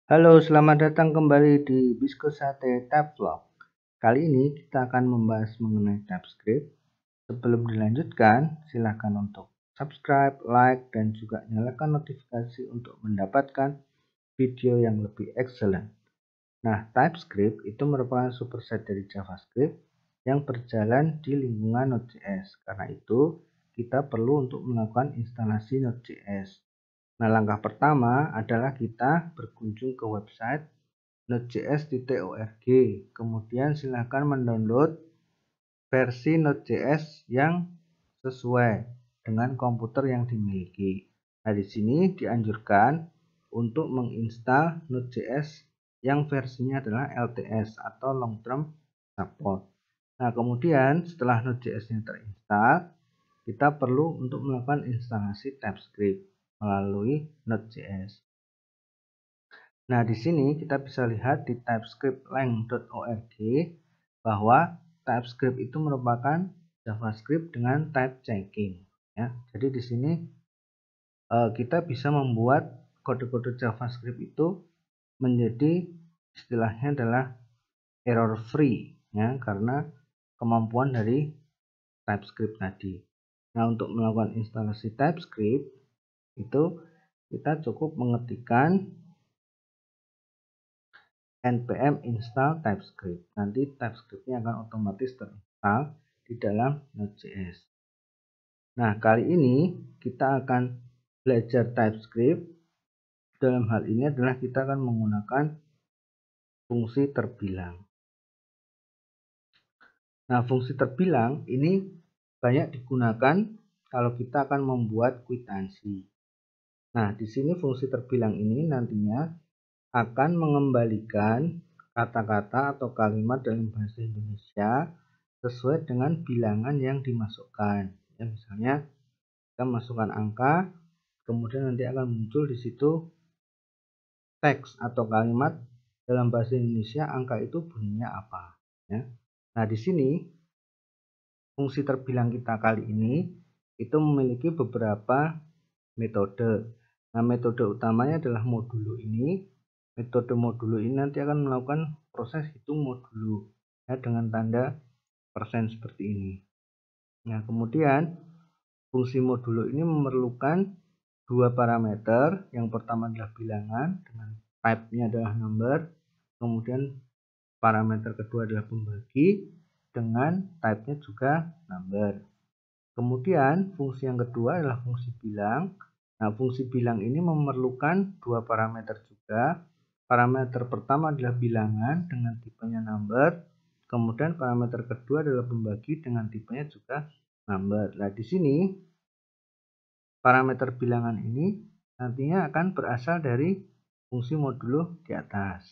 Halo, selamat datang kembali di Biskosate Tab Vlog. Kali ini kita akan membahas mengenai TypeScript. Sebelum dilanjutkan, silakan untuk subscribe, like, dan juga nyalakan notifikasi untuk mendapatkan video yang lebih excellent. Nah, TypeScript itu merupakan superset dari JavaScript yang berjalan di lingkungan Node.js. Karena itu, kita perlu untuk melakukan instalasi Node.js. Nah, langkah pertama adalah kita berkunjung ke website nodejs.org. Kemudian silakan mendownload versi Node.js yang sesuai dengan komputer yang dimiliki. Nah, di sini dianjurkan untuk menginstal Node.js yang versinya adalah LTS atau Long Term Support. Nah, kemudian setelah Node.js-nya terinstall, kita perlu untuk melakukan instalasi TypeScript melalui Node.js. Nah, di sini kita bisa lihat di typescriptlang.org bahwa TypeScript itu merupakan JavaScript dengan type checking. Ya, jadi di sini kita bisa membuat kode-kode JavaScript itu menjadi istilahnya adalah error free, ya, karena kemampuan dari TypeScript tadi. Nah, untuk melakukan instalasi TypeScript itu kita cukup mengetikkan npm install TypeScript. Nanti TypeScript-nya akan otomatis terinstall di dalam Node.js. Nah, kali ini kita akan belajar TypeScript. Dalam hal ini adalah kita akan menggunakan fungsi terbilang. Nah, fungsi terbilang ini banyak digunakan kalau kita akan membuat kwitansi. Nah, di sini fungsi terbilang ini nantinya akan mengembalikan kata-kata atau kalimat dalam bahasa Indonesia sesuai dengan bilangan yang dimasukkan. Ya, misalnya kita masukkan angka, kemudian nanti akan muncul di situ teks atau kalimat dalam bahasa Indonesia angka itu bunyinya apa. Ya. Nah, di sini fungsi terbilang kita kali ini itu memiliki beberapa metode. Nah, metode utamanya adalah modulo ini. Metode modulo ini nanti akan melakukan proses hitung modulo, ya, dengan tanda persen seperti ini. Nah, kemudian fungsi modulo ini memerlukan dua parameter. Yang pertama adalah bilangan dengan type-nya adalah number. Kemudian parameter kedua adalah pembagi dengan type-nya juga number. Kemudian fungsi yang kedua adalah fungsi bilang. Nah, fungsi bilang ini memerlukan dua parameter juga. Parameter pertama adalah bilangan dengan tipenya number. Kemudian parameter kedua adalah pembagi dengan tipenya juga number. Nah, di sini parameter bilangan ini nantinya akan berasal dari fungsi modulo di atas.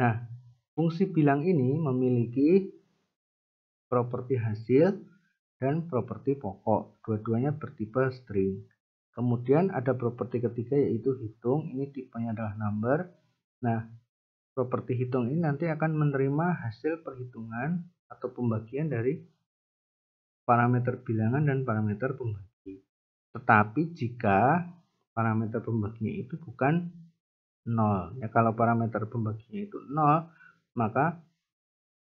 Nah, fungsi bilang ini memiliki properti hasil dan properti pokok. Dua-duanya bertipe string. Kemudian ada properti ketiga yaitu hitung. Ini tipenya adalah number. Nah, properti hitung ini nanti akan menerima hasil perhitungan atau pembagian dari parameter bilangan dan parameter pembagi. Tetapi jika parameter pembaginya itu bukan 0. Ya, kalau parameter pembaginya itu 0, maka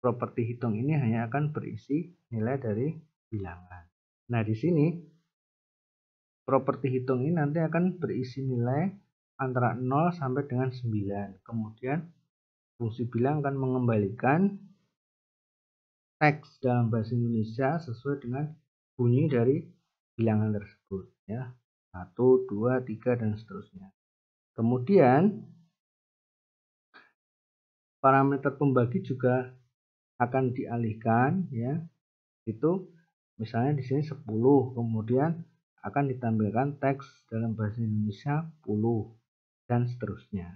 properti hitung ini hanya akan berisi nilai dari bilangan. Nah, di sini properti hitung ini nanti akan berisi nilai antara 0 sampai dengan 9. Kemudian fungsi bilang akan mengembalikan teks dalam bahasa Indonesia sesuai dengan bunyi dari bilangan tersebut, ya. 1, 2, 3 dan seterusnya. Kemudian parameter pembagi juga akan dialihkan, ya. Itu misalnya di sini 10, kemudian akan ditampilkan teks dalam bahasa Indonesia 10 dan seterusnya.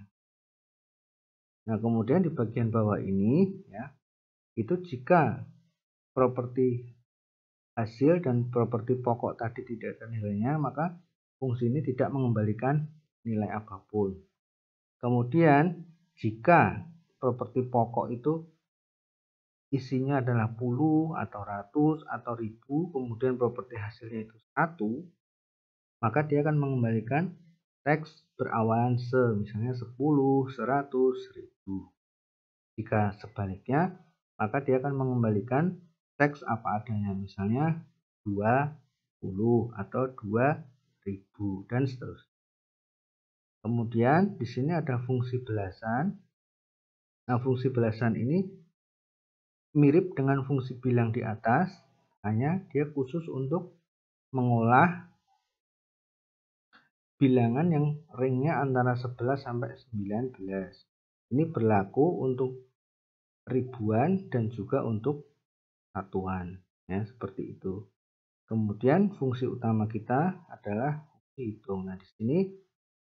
Nah, kemudian di bagian bawah ini, ya, itu jika properti hasil dan properti pokok tadi tidak ada nilainya, maka fungsi ini tidak mengembalikan nilai apapun. Kemudian jika properti pokok itu isinya adalah puluh atau ratus atau ribu, kemudian properti hasilnya itu 1, maka dia akan mengembalikan teks berawalan se, misalnya 10, 100, 1000. Jika sebaliknya, maka dia akan mengembalikan teks apa adanya, misalnya 20 atau 2000 dan seterusnya. Kemudian di sini ada fungsi belasan. Nah, fungsi belasan ini mirip dengan fungsi bilang di atas, hanya dia khusus untuk mengolah bilangan yang ringnya antara 11 sampai 19. Ini berlaku untuk ribuan dan juga untuk satuan, ya, seperti itu. Kemudian fungsi utama kita adalah fungsi hitung. Nah, di sini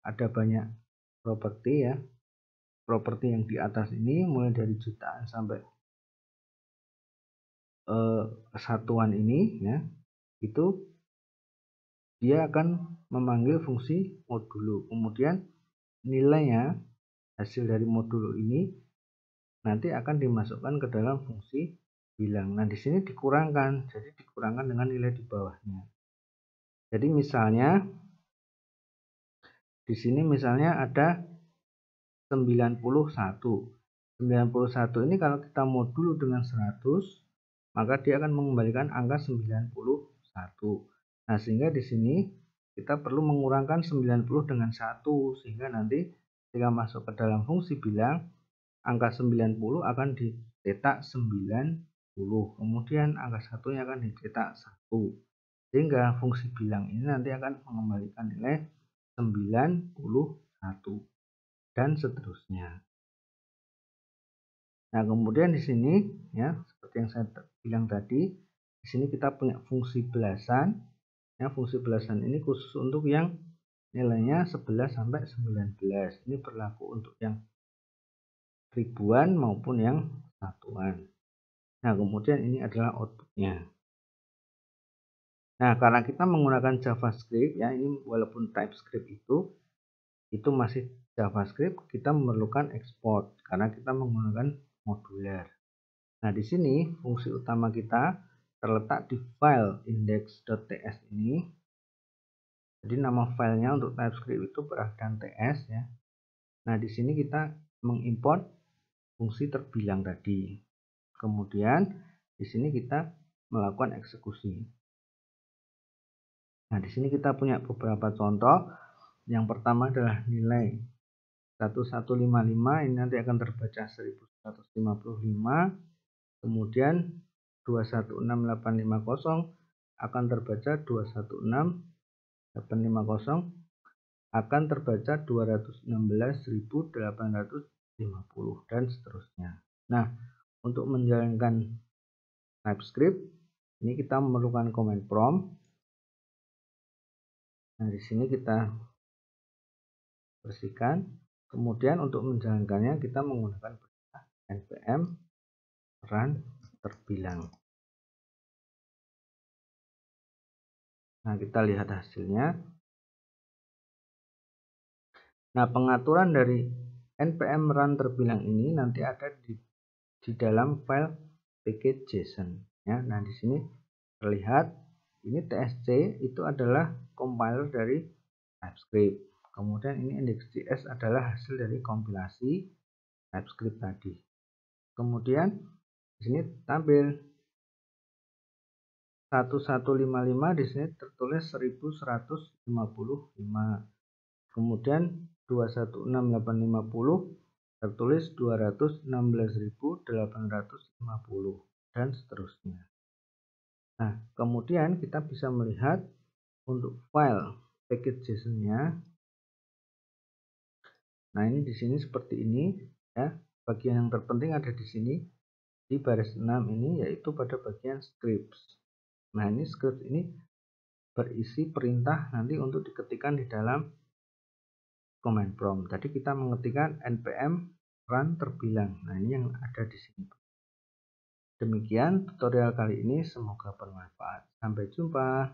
ada banyak properti, ya. Properti yang di atas ini mulai dari jutaan sampai satuan ini, ya, itu dia akan memanggil fungsi modulo. Kemudian nilainya hasil dari modulo ini nanti akan dimasukkan ke dalam fungsi bilang. Nah, di sini dikurangkan, jadi dikurangkan dengan nilai di bawahnya. Jadi misalnya di sini misalnya ada 91. 91 ini kalau kita modulo dengan 100, maka dia akan mengembalikan angka 91. Nah, sehingga di sini kita perlu mengurangkan 90 dengan 1, sehingga nanti ketika masuk ke dalam fungsi bilang, angka 90 akan dicetak 90, kemudian angka satunya akan dicetak 1, sehingga fungsi bilang ini nanti akan mengembalikan nilai 91 dan seterusnya. Nah, kemudian di sini, ya, seperti yang saya bilang tadi, di sini kita punya fungsi belasan. Ya, fungsi belasan ini khusus untuk yang nilainya 11 sampai 19. Ini berlaku untuk yang ribuan maupun yang satuan. Nah, kemudian ini adalah outputnya. Nah, karena kita menggunakan JavaScript, ya, ini walaupun TypeScript itu masih JavaScript, kita memerlukan export karena kita menggunakan modular. Nah, di sini fungsi utama kita terletak di file index.ts ini. Jadi nama filenya untuk TypeScript itu berarti ts, ya. Nah, di sini kita mengimport fungsi terbilang tadi. Kemudian di sini kita melakukan eksekusi. Nah, di sini kita punya beberapa contoh. Yang pertama adalah nilai 1155, ini nanti akan terbaca 1155. Kemudian 216850 akan terbaca 216850, akan terbaca 216.850 dan seterusnya. Nah, untuk menjalankan TypeScript ini kita memerlukan command prompt. Nah, di sini kita bersihkan. Kemudian untuk menjalankannya kita menggunakan perintah npm run terbilang. Nah, kita lihat hasilnya. Nah, pengaturan dari npm run terbilang ini nanti ada di dalam file package.json, ya. Nah, di sini terlihat ini tsc itu adalah compiler dari TypeScript. Kemudian ini index.js adalah hasil dari kompilasi TypeScript tadi. Kemudian di sini tampil 1155, di sini tertulis 1155. Kemudian 216850 tertulis 216.850 dan seterusnya. Nah, kemudian kita bisa melihat untuk file package.json-nya. Nah, ini di sini seperti ini, ya. Bagian yang terpenting ada di sini di baris 6 ini, yaitu pada bagian scripts. Nah, ini script ini berisi perintah nanti untuk diketikkan di dalam command prompt. Tadi kita mengetikkan npm run terbilang. Nah, ini yang ada di sini. Demikian tutorial kali ini, semoga bermanfaat. Sampai jumpa.